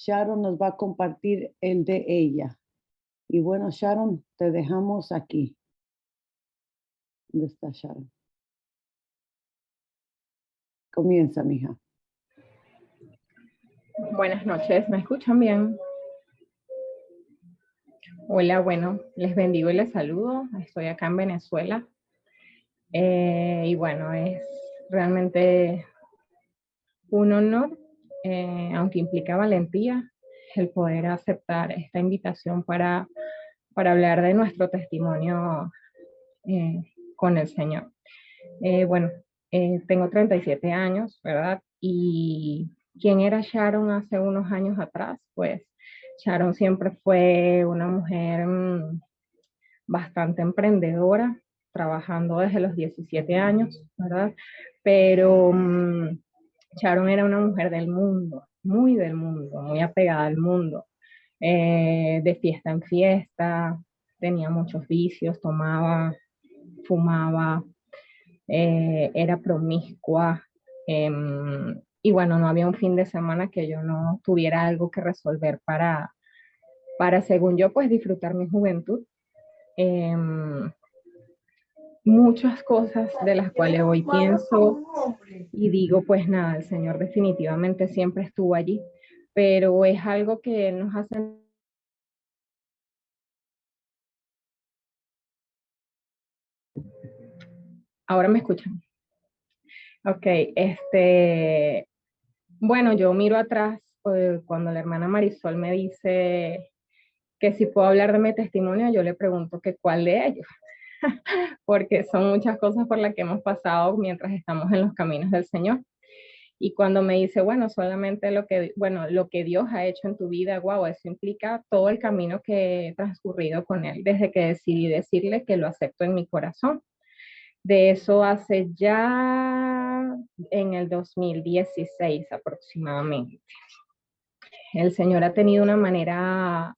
Sharon nos va a compartir el de ella. Y bueno, Sharon, te dejamos aquí. ¿Dónde está Sharon? Comienza, mija. Buenas noches, ¿me escuchan bien? Hola, bueno, les bendigo y les saludo. Estoy acá en Venezuela. Y bueno, es realmente un honor, aunque implica valentía, el poder aceptar esta invitación para hablar de nuestro testimonio eh, con el Señor. Bueno, tengo 37 años, ¿verdad? Y ¿quién era Sharon hace unos años atrás? Pues Sharon siempre fue una mujer bastante emprendedora, trabajando desde los 17 años, ¿verdad? Pero Sharon era una mujer del mundo, muy apegada al mundo, de fiesta en fiesta, tenía muchos vicios, tomaba, fumaba, era promiscua, y bueno, no había un fin de semana que yo no tuviera algo que resolver para según yo, pues disfrutar mi juventud. Em, Muchas cosas de las cuales hoy pienso y digo, pues nada, el Señor definitivamente siempre estuvo allí, pero es algo que nos hace... Ahora me escuchan. Ok, bueno, yo miro atrás cuando la hermana Marisol me dice que si puedo hablar de mi testimonio, yo le pregunto que cuál de ellos, porque son muchas cosas por las que hemos pasado mientras estamos en los caminos del Señor. Y cuando me dice, bueno, solamente lo que Dios ha hecho en tu vida, wow, eso implica todo el camino que he transcurrido con Él desde que decidí decirle que lo acepto en mi corazón. De eso hace ya en el 2016 aproximadamente. El Señor ha tenido una manera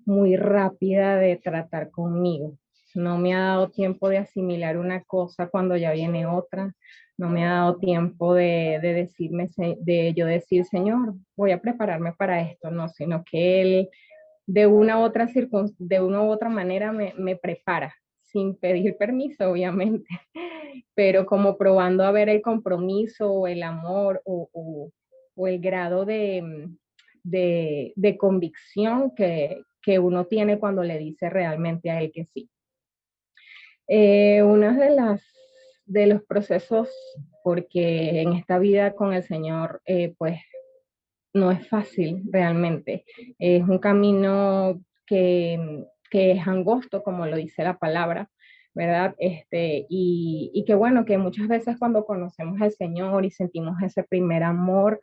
muy rápida de tratar conmigo. No me ha dado tiempo de asimilar una cosa cuando ya viene otra. No me ha dado tiempo de decirme, de yo decir, Señor, voy a prepararme para esto, no, sino que Él de una u otra manera me prepara, sin pedir permiso, obviamente, pero como probando a ver el compromiso o el amor o el grado de convicción que uno tiene cuando le dice realmente a él que sí. Uno de los procesos, porque en esta vida con el Señor, pues no es fácil realmente. Es un camino que es angosto, como lo dice la palabra, ¿verdad? Y que bueno, que muchas veces cuando conocemos al Señor y sentimos ese primer amor,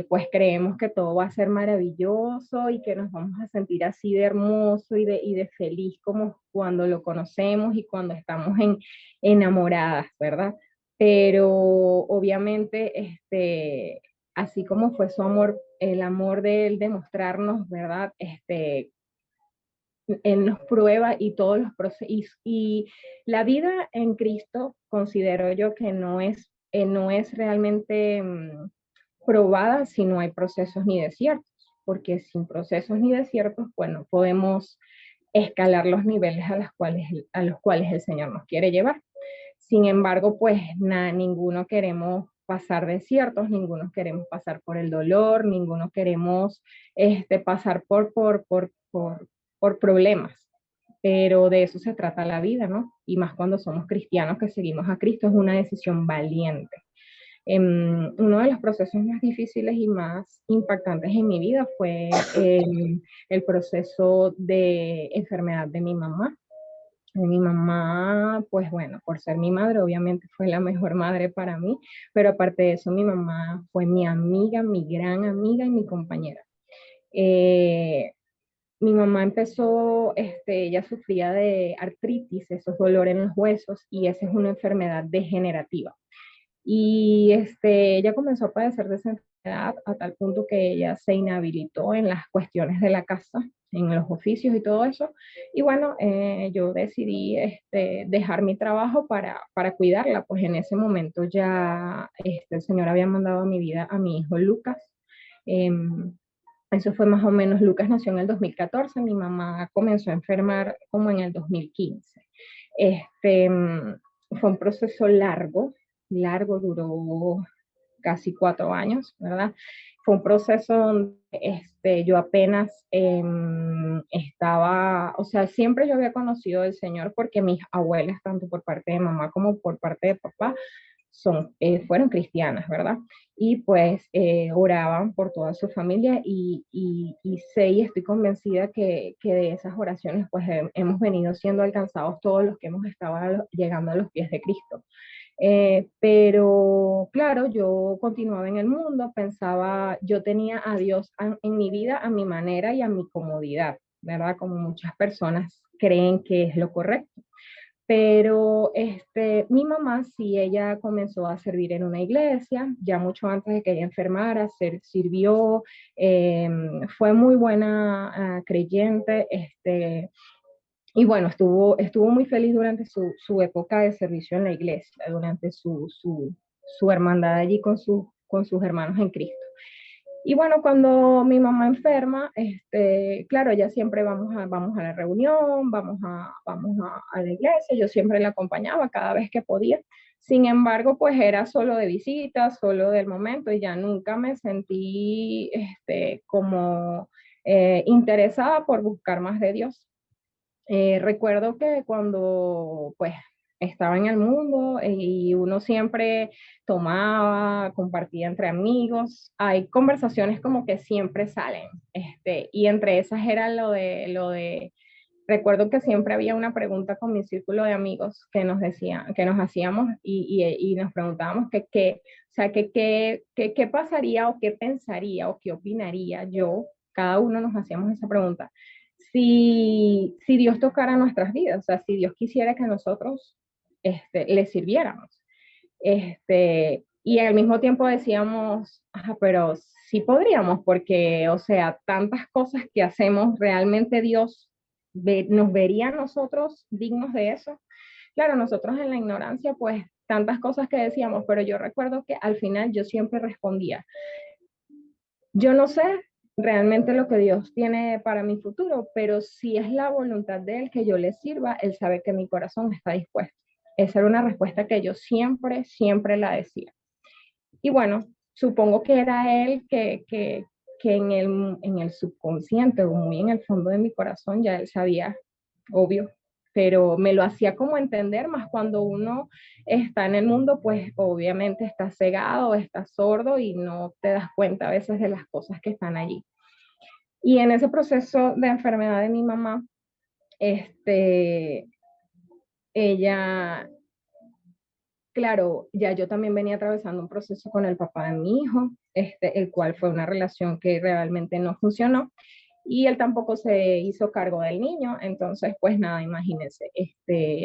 pues creemos que todo va a ser maravilloso y que nos vamos a sentir así de hermoso y de feliz como cuando lo conocemos y cuando estamos enamoradas, ¿verdad? Pero obviamente, así como fue su amor, el amor de él de mostrarnos, ¿verdad? Él nos prueba y todos los procesos, y la vida en Cristo considero yo que no es realmente probada si no hay procesos ni desiertos, porque sin procesos ni desiertos, bueno, podemos escalar los niveles a los cuales el Señor nos quiere llevar. Sin embargo, pues ninguno queremos pasar desiertos, ninguno queremos pasar por el dolor, ninguno queremos pasar por problemas. Pero de eso se trata la vida, ¿no? Y más cuando somos cristianos que seguimos a Cristo, es una decisión valiente. Uno de los procesos más difíciles y más impactantes en mi vida fue el proceso de enfermedad de mi mamá. Mi mamá, pues bueno, por ser mi madre, obviamente fue la mejor madre para mí, pero aparte de eso, mi mamá fue mi amiga, mi gran amiga y mi compañera. Eh, Mi mamá empezó, ella sufría de artritis, esos dolores en los huesos, y esa es una enfermedad degenerativa. Y ella comenzó a padecer de esa enfermedad a tal punto que ella se inhabilitó en las cuestiones de la casa, en los oficios y todo eso. Y bueno, yo decidí dejar mi trabajo para cuidarla, pues en ese momento ya el Señor había mandado a mi vida a mi hijo Lucas. Eso fue más o menos, Lucas nació en el 2014, mi mamá comenzó a enfermar como en el 2015. Este, fue un proceso largo, duró casi 4 años, ¿verdad? Fue un proceso donde yo apenas estaba, o sea, siempre yo había conocido al Señor porque mis abuelas, tanto por parte de mamá como por parte de papá, fueron cristianas, ¿verdad? Y pues oraban por toda su familia y sé y estoy convencida que de esas oraciones pues hemos venido siendo alcanzados todos los que hemos estado llegando a los pies de Cristo. Pero claro, yo continuaba en el mundo, pensaba, yo tenía a Dios en mi vida a mi manera y a mi comodidad, ¿verdad? Como muchas personas creen que es lo correcto. Pero mi mamá sí, ella comenzó a servir en una iglesia, ya mucho antes de que ella enfermara, sirvió, fue muy buena creyente, y bueno, estuvo muy feliz durante su época de servicio en la iglesia, durante su hermandad allí con sus hermanos en Cristo. Y bueno, cuando mi mamá enferma, claro, ella siempre vamos a la reunión, a la iglesia, yo siempre la acompañaba cada vez que podía. Sin embargo, pues era solo de visita, solo del momento, y ya nunca me sentí como interesada por buscar más de Dios. Recuerdo que cuando pues estaba en el mundo y uno siempre tomaba, compartía entre amigos, hay conversaciones como que siempre salen, y entre esas era recuerdo que siempre había una pregunta con mi círculo de amigos que nos decían, que nos hacíamos y nos preguntábamos o sea, qué pasaría o qué pensaría o qué opinaría yo, cada uno nos hacíamos esa pregunta si Dios tocara nuestras vidas, o sea, si Dios quisiera que nosotros le sirviéramos. Y al mismo tiempo decíamos, pero sí podríamos, porque, o sea, tantas cosas que hacemos, realmente Dios nos vería a nosotros dignos de eso. Claro, nosotros en la ignorancia, pues tantas cosas que decíamos, pero yo recuerdo que al final yo siempre respondía, yo no sé realmente lo que Dios tiene para mi futuro, pero si es la voluntad de Él que yo le sirva, Él sabe que mi corazón está dispuesto. Esa era una respuesta que yo siempre la decía. Y bueno, supongo que era Él que en el subconsciente o muy en el fondo de mi corazón ya Él sabía, obvio, pero me lo hacía como entender, más cuando uno está en el mundo, pues obviamente está cegado, está sordo y no te das cuenta a veces de las cosas que están allí. Y en ese proceso de enfermedad de mi mamá, ella, claro, ya yo también venía atravesando un proceso con el papá de mi hijo, el cual fue una relación que realmente no funcionó y él tampoco se hizo cargo del niño, entonces pues nada, imagínense,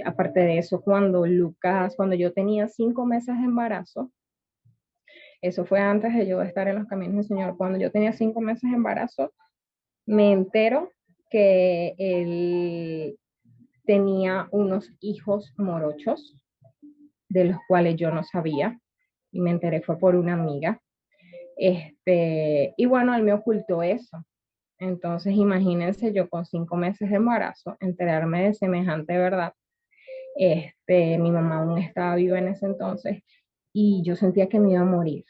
aparte de eso, cuando yo tenía 5 meses de embarazo, eso fue antes de yo estar en los caminos del Señor, cuando yo tenía 5 meses de embarazo, me entero que él tenía unos hijos morochos, de los cuales yo no sabía, y me enteré fue por una amiga, y bueno, él me ocultó eso. Entonces, imagínense yo con 5 meses de embarazo, enterarme de semejante verdad. Mi mamá aún estaba viva en ese entonces y yo sentía que me iba a morir.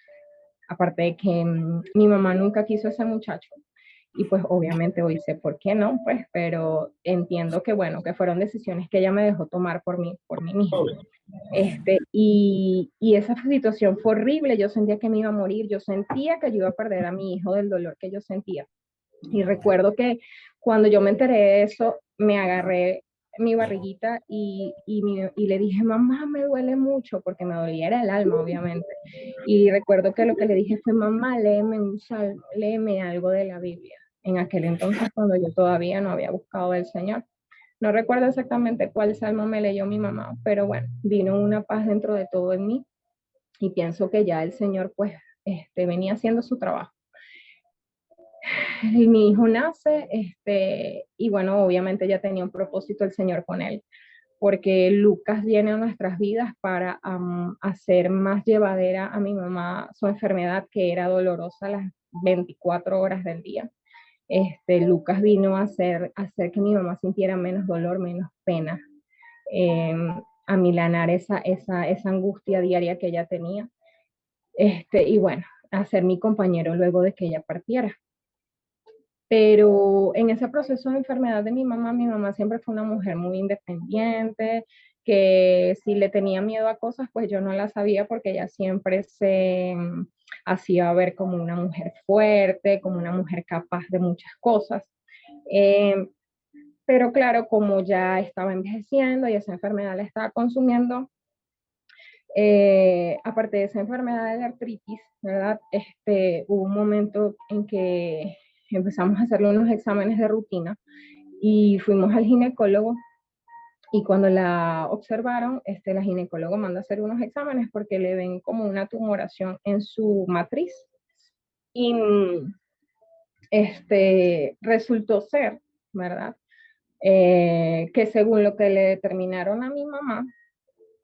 Aparte de que mi mamá nunca quiso a ese muchacho y pues obviamente hoy sé por qué no, pues, pero entiendo que bueno, que fueron decisiones que ella me dejó tomar por mí misma. Y esa situación fue horrible, yo sentía que me iba a morir, yo sentía que yo iba a perder a mi hijo del dolor que yo sentía. Y recuerdo que cuando yo me enteré de eso, me agarré mi barriguita y le dije, mamá, me duele mucho, porque me dolía el alma, obviamente. Y recuerdo que lo que le dije fue, mamá, léeme algo de la Biblia. En aquel entonces, cuando yo todavía no había buscado del Señor. No recuerdo exactamente cuál salmo me leyó mi mamá, pero bueno, vino una paz dentro de todo en mí y pienso que ya el Señor pues venía haciendo su trabajo. Y mi hijo nace, y bueno, obviamente ya tenía un propósito el Señor con él, porque Lucas viene a nuestras vidas para hacer más llevadera a mi mamá su enfermedad, que era dolorosa las 24 horas del día. Lucas vino a hacer que mi mamá sintiera menos dolor, menos pena, eh, a milanar esa angustia diaria que ella tenía. Y bueno, a ser mi compañero luego de que ella partiera. Pero en ese proceso de enfermedad de mi mamá siempre fue una mujer muy independiente, que si le tenía miedo a cosas, pues yo no la sabía porque ella siempre se hacía ver como una mujer fuerte, como una mujer capaz de muchas cosas. Eh, pero claro, como ya estaba envejeciendo y esa enfermedad la estaba consumiendo, aparte de esa enfermedad de artritis, ¿verdad? Hubo un momento en que empezamos a hacerle unos exámenes de rutina y fuimos al ginecólogo y cuando la observaron, la ginecólogo manda a hacer unos exámenes porque le ven como una tumoración en su matriz. Y resultó ser, ¿verdad? Que según lo que le determinaron a mi mamá,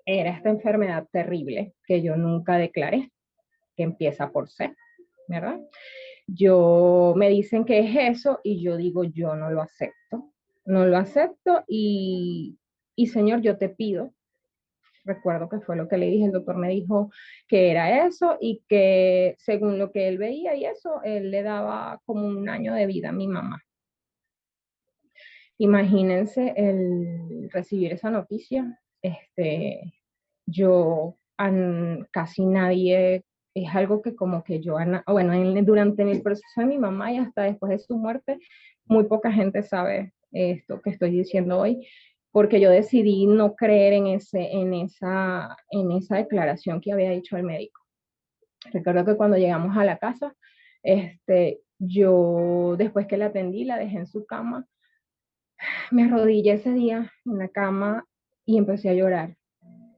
era esta enfermedad terrible que yo nunca declaré, que empieza por C, ¿verdad? Yo me dicen que es eso y yo digo, yo no lo acepto, no lo acepto y Señor, yo te pido, recuerdo que fue lo que le dije, el doctor me dijo que era eso y que según lo que él veía y eso, él le daba como un año de vida a mi mamá. Imagínense el recibir esa noticia, yo casi nadie, es algo que como que yo, bueno, durante el proceso de mi mamá y hasta después de su muerte, muy poca gente sabe esto que estoy diciendo hoy, porque yo decidí no creer en esa declaración que había dicho el médico. Recuerdo que cuando llegamos a la casa, yo después que la atendí, la dejé en su cama, me arrodillé ese día en la cama y empecé a llorar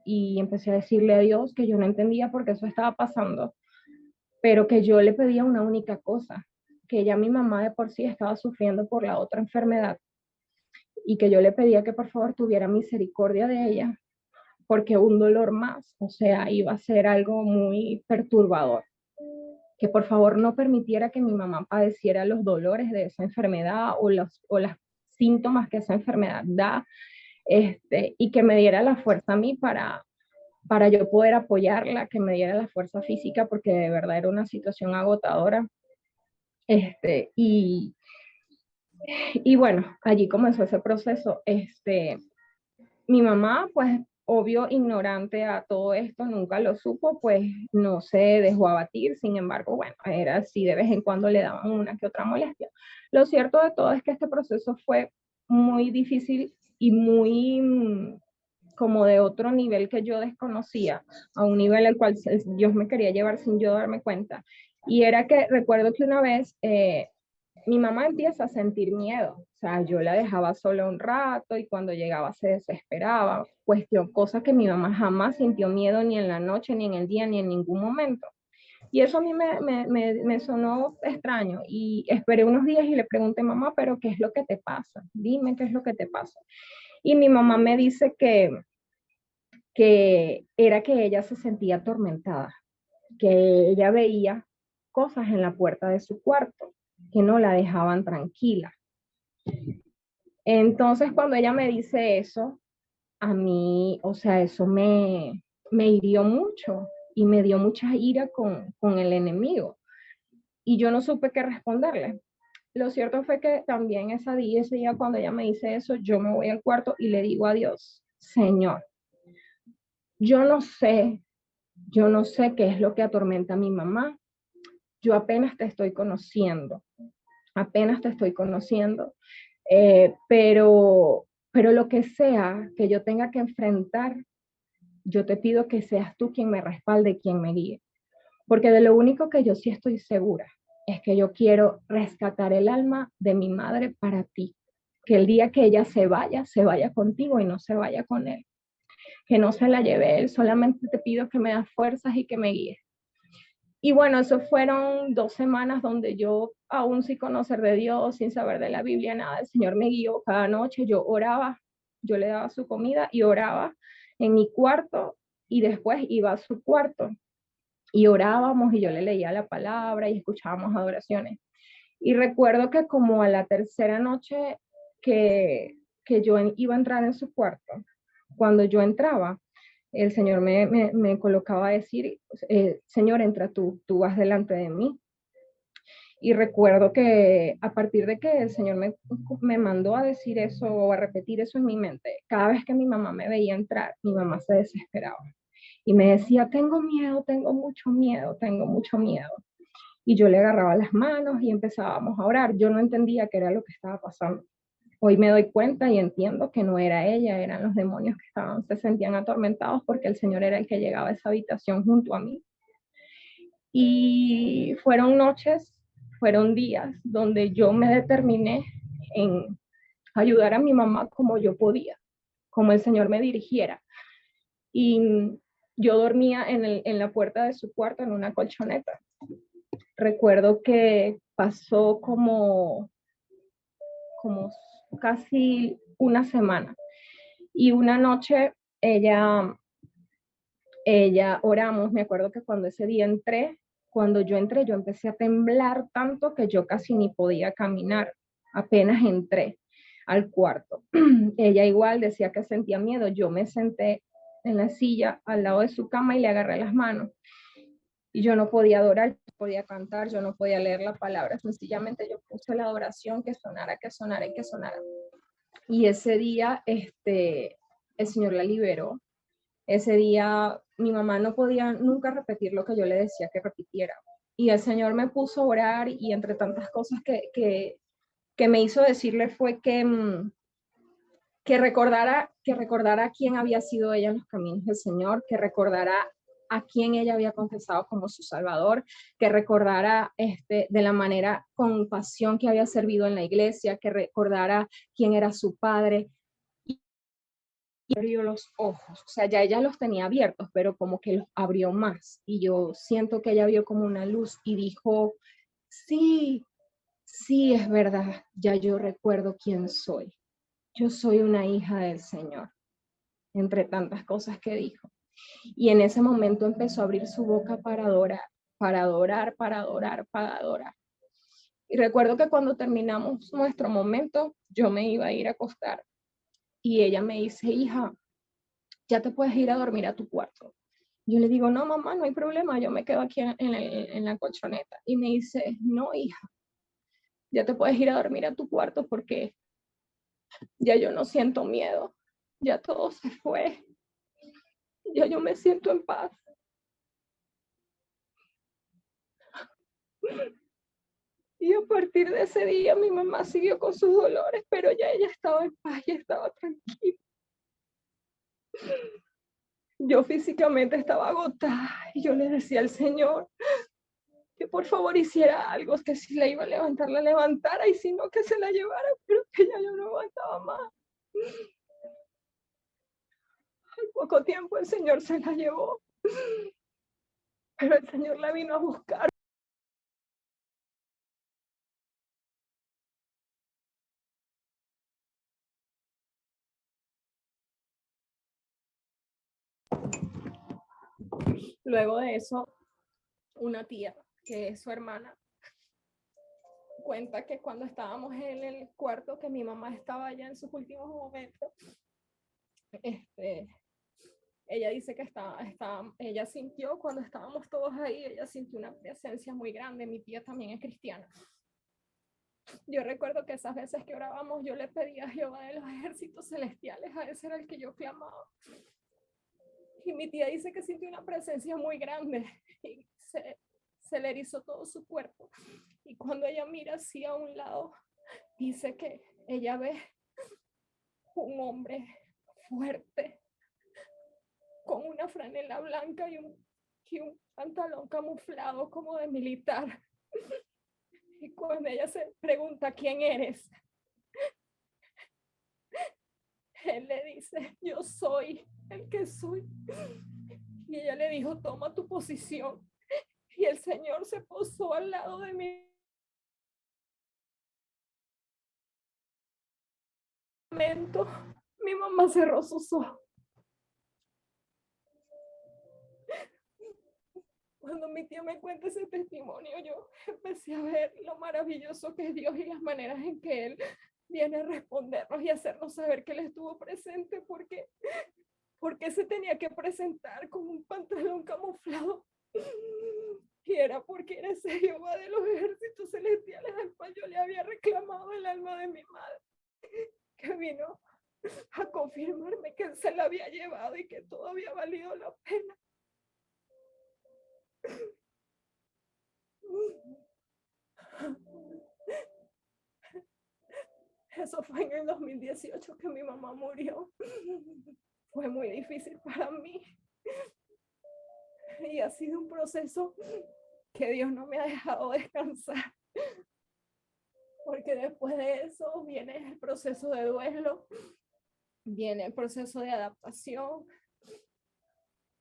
y empecé a decirle a Dios que yo no entendía por qué eso estaba pasando, pero que yo le pedía una única cosa, que ya mi mamá de por sí estaba sufriendo por la otra enfermedad y que yo le pedía que por favor tuviera misericordia de ella, porque un dolor más, o sea, iba a ser algo muy perturbador. Que por favor no permitiera que mi mamá padeciera los dolores de esa enfermedad o los síntomas que esa enfermedad da, y que me diera la fuerza a mí para yo poder apoyarla, que me diera la fuerza física, porque de verdad era una situación agotadora. Este, y, y bueno, allí comenzó ese proceso. Mi mamá, pues, obvio, ignorante a todo esto, nunca lo supo, pues no se dejó abatir, sin embargo, bueno, era así, de vez en cuando le daban una que otra molestia. Lo cierto de todo es que este proceso fue muy difícil y muy como de otro nivel que yo desconocía, a un nivel al cual Dios me quería llevar sin yo darme cuenta. Y era que recuerdo que una vez mi mamá empieza a sentir miedo, o sea, yo la dejaba sola un rato y cuando llegaba se desesperaba, cosa que mi mamá jamás sintió miedo ni en la noche, ni en el día, ni en ningún momento. Y eso a mí me sonó extraño y esperé unos días y le pregunté, mamá, pero ¿qué es lo que te pasa? Dime qué es lo que te pasa. Y mi mamá me dice que era que ella se sentía atormentada, que ella veía cosas en la puerta de su cuarto que no la dejaban tranquila. Entonces, cuando ella me dice eso, a mí, o sea, eso me hirió mucho y me dio mucha ira con el enemigo. Y yo no supe qué responderle. Lo cierto fue que también ese día cuando ella me dice eso, yo me voy al cuarto y le digo a Dios, Señor, yo no sé, yo no sé qué es lo que atormenta a mi mamá. Yo apenas te estoy conociendo, apenas te estoy conociendo, pero lo que sea que yo tenga que enfrentar, yo te pido que seas tú quien me respalde, quien me guíe. Porque de lo único que yo sí estoy segura es que yo quiero rescatar el alma de mi madre para ti. Que el día que ella se vaya contigo y no se vaya con él. Que no se la lleve él, solamente te pido que me das fuerzas y que me guíes. Y bueno, eso fueron 2 semanas donde yo, aún sin conocer de Dios, sin saber de la Biblia, nada, el Señor me guió cada noche, yo oraba, yo le daba su comida y oraba en mi cuarto y después iba a su cuarto y orábamos y yo le leía la palabra y escuchábamos adoraciones. Y recuerdo que como a la tercera noche que yo iba a entrar en su cuarto, cuando yo entraba, el Señor me colocaba a decir, Señor, entra tú vas delante de mí. Y recuerdo que a partir de que el Señor me mandó a decir eso o a repetir eso en mi mente, cada vez que mi mamá me veía entrar, mi mamá se desesperaba y me decía, tengo miedo, tengo mucho miedo, tengo mucho miedo. Y yo le agarraba las manos y empezábamos a orar. Yo no entendía qué era lo que estaba pasando. Hoy me doy cuenta y entiendo que no era ella, eran los demonios que se sentían atormentados porque el Señor era el que llegaba a esa habitación junto a mí. Y fueron noches, fueron días donde yo me determiné en ayudar a mi mamá como yo podía, como el Señor me dirigiera. Y yo dormía en la puerta de su cuarto en una colchoneta. Recuerdo que pasó como casi una semana y una noche ella oramos. Me acuerdo que cuando ese día cuando yo entré, yo empecé a temblar tanto que yo casi ni podía caminar. Apenas entré al cuarto. Ella igual decía que sentía miedo. Yo me senté en la silla al lado de su cama y le agarré las manos. Y yo no podía adorar, no podía cantar, yo no podía leer la palabra. Sencillamente yo puse la adoración que sonara, que sonara y que sonara. Y ese día, el Señor la liberó. Ese día mi mamá no podía nunca repetir lo que yo le decía que repitiera. Y el Señor me puso a orar y entre tantas cosas que me hizo decirle fue que recordara quién había sido ella en los caminos del Señor, que recordara a quién ella había confesado como su Salvador, que recordara de la manera con pasión que había servido en la iglesia, que recordara quién era su padre. Y abrió los ojos, o sea, ya ella los tenía abiertos, pero como que los abrió más. Y yo siento que ella vio como una luz y dijo, sí, sí, es verdad, ya yo recuerdo quién soy. Yo soy una hija del Señor, entre tantas cosas que dijo. Y en ese momento empezó a abrir su boca para adorar, para adorar, para adorar, para adorar. Y recuerdo que cuando terminamos nuestro momento, yo me iba a ir a acostar y ella me dice, hija, ya te puedes ir a dormir a tu cuarto. Yo le digo, no, mamá, no hay problema, yo me quedo aquí en la colchoneta. Y me dice, no, hija, ya te puedes ir a dormir a tu cuarto porque ya yo no siento miedo, ya todo se fue, ya yo me siento en paz. Y a partir de ese día mi mamá siguió con sus dolores, pero ya ella estaba en paz y estaba tranquila. Yo físicamente estaba agotada y yo le decía al Señor que por favor hiciera algo, que si la iba a levantar, la levantara y si no, que se la llevara, pero que ya yo no aguantaba más. Al poco tiempo el Señor se la llevó, pero el Señor la vino a buscar. Luego de eso, una tía, que es su hermana, cuenta que cuando estábamos en el cuarto, que mi mamá estaba ya en sus últimos momentos, ella dice que ella sintió cuando estábamos todos ahí, ella sintió una presencia muy grande. Mi tía también es cristiana. Yo recuerdo que esas veces que orábamos, yo le pedía a Jehová de los ejércitos celestiales, a ese era el que yo clamaba. Y mi tía dice que sintió una presencia muy grande y se le erizó todo su cuerpo. Y cuando ella mira así a un lado, dice que ella ve un hombre fuerte, con una franela blanca y un pantalón camuflado como de militar. Y cuando ella se pregunta quién eres, él le dice, yo soy el que soy. Y ella le dijo, toma tu posición. Y el Señor se posó al lado de mí. Mi mamá cerró sus ojos. Cuando mi tía me cuenta ese testimonio, yo empecé a ver lo maravilloso que es Dios y las maneras en que Él viene a respondernos y hacernos saber que Él estuvo presente, porque se tenía que presentar con un pantalón camuflado. Y era porque era ese Jehová de los ejércitos celestiales al cual yo le había reclamado el alma de mi madre, que vino a confirmarme que Él se la había llevado y que todo había valido la pena. Eso fue en el 2018 que mi mamá murió. Fue muy difícil para mí. Y ha sido un proceso que Dios no me ha dejado descansar. Porque después de eso viene el proceso de duelo, viene el proceso de adaptación,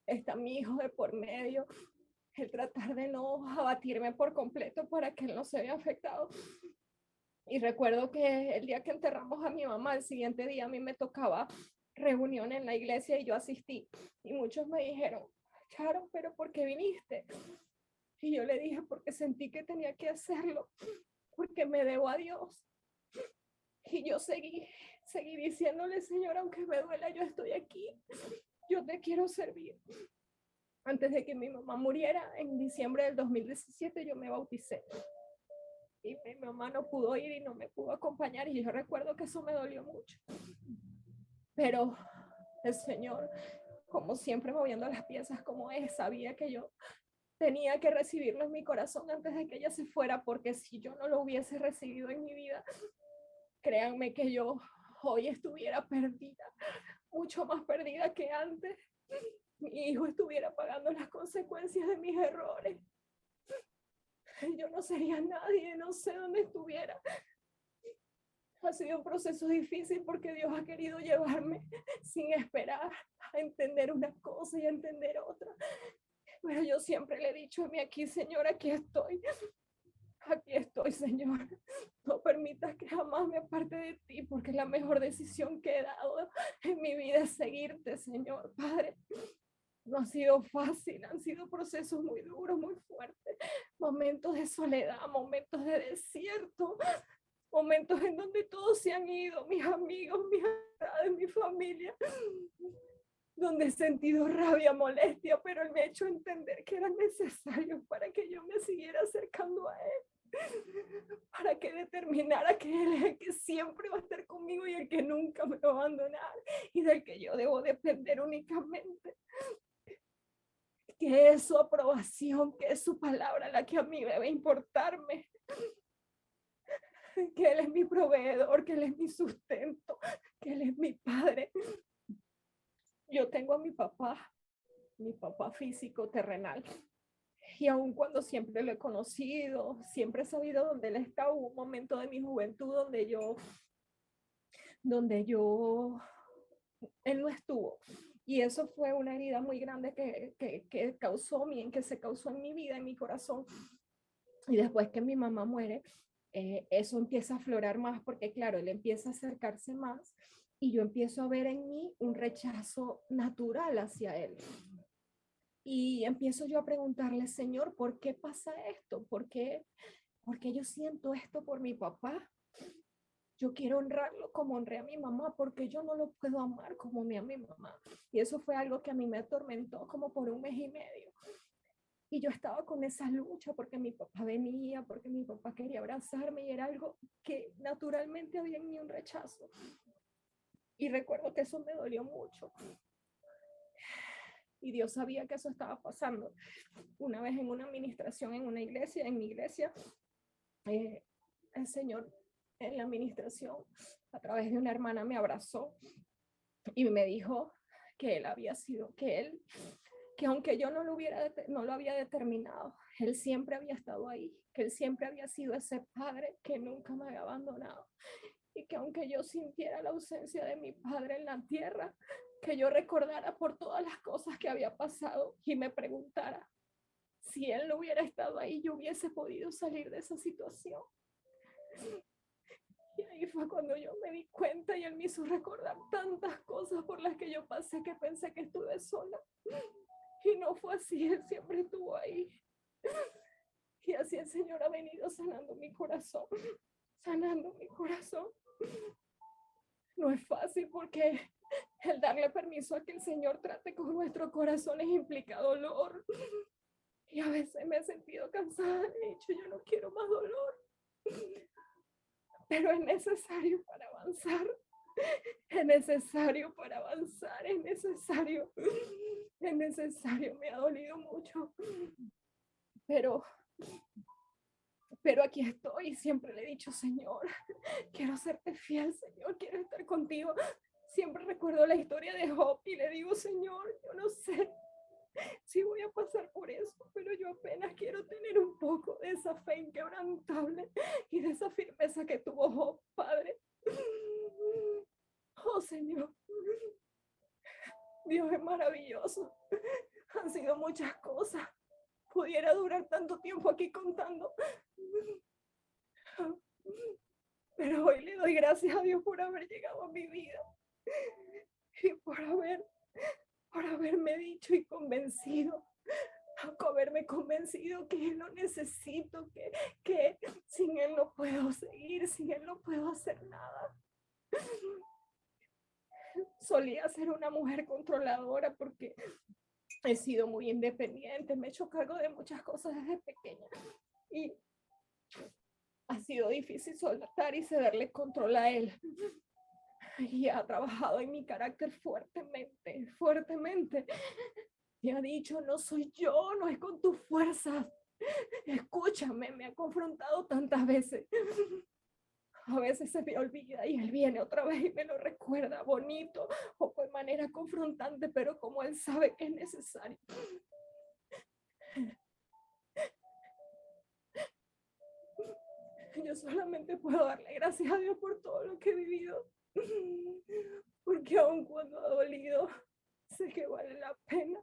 está mi hijo de por medio, el tratar de no abatirme por completo para que él no se vea afectado. Y recuerdo que el día que enterramos a mi mamá, el siguiente día a mí me tocaba reunión en la iglesia y yo asistí. Y muchos me dijeron, Charo, ¿pero por qué viniste? Y yo le dije, porque sentí que tenía que hacerlo, porque me debo a Dios. Y yo seguí diciéndole, Señor, aunque me duela, yo estoy aquí, yo te quiero servir. Antes de que mi mamá muriera, en diciembre del 2017, yo me bauticé. Y mi mamá no pudo ir y no me pudo acompañar. Y yo recuerdo que eso me dolió mucho. Pero el Señor, como siempre moviendo las piezas como es, sabía que yo tenía que recibirlo en mi corazón antes de que ella se fuera, porque si yo no lo hubiese recibido en mi vida, créanme que yo hoy estuviera perdida, mucho más perdida que antes. Mi hijo estuviera pagando las consecuencias de mis errores. Yo no sería nadie, no sé dónde estuviera. Ha sido un proceso difícil porque Dios ha querido llevarme sin esperar a entender una cosa y a entender otra. Pero yo siempre le he dicho a mí aquí, Señor, aquí estoy. Aquí estoy, Señor. No permitas que jamás me aparte de ti, porque la mejor decisión que he dado en mi vida es seguirte, Señor. Padre, no ha sido fácil, han sido procesos muy duros, muy fuertes, momentos de soledad, momentos de desierto, momentos en donde todos se han ido, mis amigos, mis amistades, mi familia, donde he sentido rabia, molestia, pero Él me ha hecho entender que eran necesarios para que yo me siguiera acercando a Él, para que determinara que Él es el que siempre va a estar conmigo y el que nunca me va a abandonar y del que yo debo depender únicamente. Que es su aprobación, que es su palabra la que a mí debe importarme, que Él es mi proveedor, que Él es mi sustento, que Él es mi padre. Yo tengo a mi papá físico, terrenal, y aun cuando siempre lo he conocido, siempre he sabido dónde Él está, hubo un momento de mi juventud donde Él no estuvo. Y eso fue una herida muy grande que se causó en mi vida, en mi corazón. Y después que mi mamá muere, eso empieza a aflorar más porque, claro, él empieza a acercarse más y yo empiezo a ver en mí un rechazo natural hacia él. Y empiezo yo a preguntarle, Señor, ¿por qué pasa esto? ¿Por qué yo siento esto por mi papá? Yo quiero honrarlo como honré a mi mamá, porque yo no lo puedo amar como me ama mi mamá. Y eso fue algo que a mí me atormentó como por un mes y medio. Y yo estaba con esa lucha porque mi papá venía, porque mi papá quería abrazarme y era algo que naturalmente había en mí un rechazo. Y recuerdo que eso me dolió mucho. Y Dios sabía que eso estaba pasando. Una vez en una administración en una iglesia, en mi iglesia, el Señor en la administración, a través de una hermana, me abrazó y me dijo que él había sido, que aunque yo no lo había determinado, Él siempre había estado ahí, que Él siempre había sido ese padre que nunca me había abandonado. Y que aunque yo sintiera la ausencia de mi padre en la tierra, que yo recordara por todas las cosas que había pasado y me preguntara si Él no hubiera estado ahí, yo hubiese podido salir de esa situación. Y ahí fue cuando yo me di cuenta y Él me hizo recordar tantas cosas por las que yo pasé que pensé que estuve sola. Y no fue así, Él siempre estuvo ahí. Y así el Señor ha venido sanando mi corazón, sanando mi corazón. No es fácil porque el darle permiso a que el Señor trate con nuestros corazones implica dolor. Y a veces me he sentido cansada, he dicho, yo no quiero más dolor. Pero es necesario para avanzar. Es necesario para avanzar, es necesario. Es necesario, me ha dolido mucho. Pero aquí estoy, siempre le he dicho, Señor, quiero serte fiel, Señor, quiero estar contigo. Siempre recuerdo la historia de Job y le digo, Señor, yo no sé si voy a pasar por eso, pero yo apenas quiero tener un poco de esa fe inquebrantable y de esa firmeza que tuvo Job, Padre. Oh, Señor, Dios es maravilloso. Han sido muchas cosas. Pudiera durar tanto tiempo aquí contando. Pero hoy le doy gracias a Dios por haber llegado a mi vida y por haberme dicho y convencido, haberme convencido que lo necesito, que sin Él no puedo seguir, sin Él no puedo hacer nada. Solía ser una mujer controladora porque he sido muy independiente, me he hecho cargo de muchas cosas desde pequeña y ha sido difícil soltar y cederle control a Él. Y ha trabajado en mi carácter fuertemente, fuertemente. Y ha dicho, no soy yo, no es con tus fuerzas. Escúchame, me ha confrontado tantas veces. A veces se me olvida y Él viene otra vez y me lo recuerda bonito o de manera confrontante, pero como Él sabe que es necesario. Yo solamente puedo darle gracias a Dios por todo lo que he vivido. Porque aun cuando ha dolido, sé que vale la pena.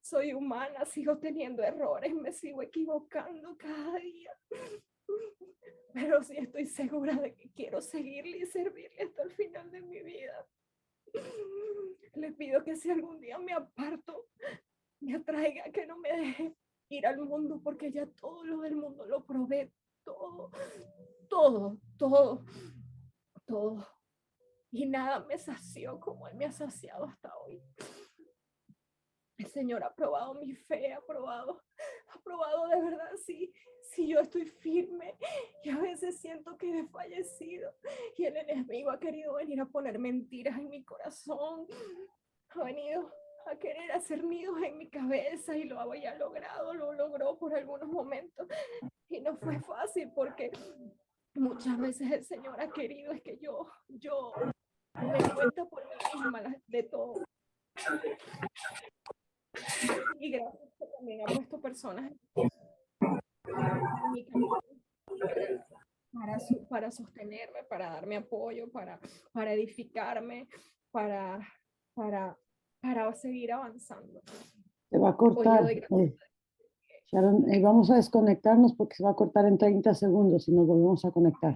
Soy humana, sigo teniendo errores, me sigo equivocando cada día. Pero sí estoy segura de que quiero seguirle y servirle hasta el final de mi vida. Le pido que si algún día me aparto, me atraiga, que no me deje ir al mundo, porque ya todo lo del mundo lo probé, todo, todo, todo, todo. Y nada me sació como Él me ha saciado hasta hoy. El Señor ha probado mi fe, ha probado de verdad si yo estoy firme y a veces siento que he fallecido y el enemigo ha querido venir a poner mentiras en mi corazón, ha venido a querer hacer nidos en mi cabeza y lo había logrado, lo logró por algunos momentos y no fue fácil porque muchas veces el Señor ha querido es que yo me di cuenta por mí misma de todo. Y gracias que también ha puesto personas en mi camino para sostenerme, para darme apoyo, para edificarme, para, para seguir avanzando. Se va a Hoy le cortar. doy gracias. Sharon, vamos a desconectarnos porque se va a cortar en 30 segundos y nos volvemos a conectar.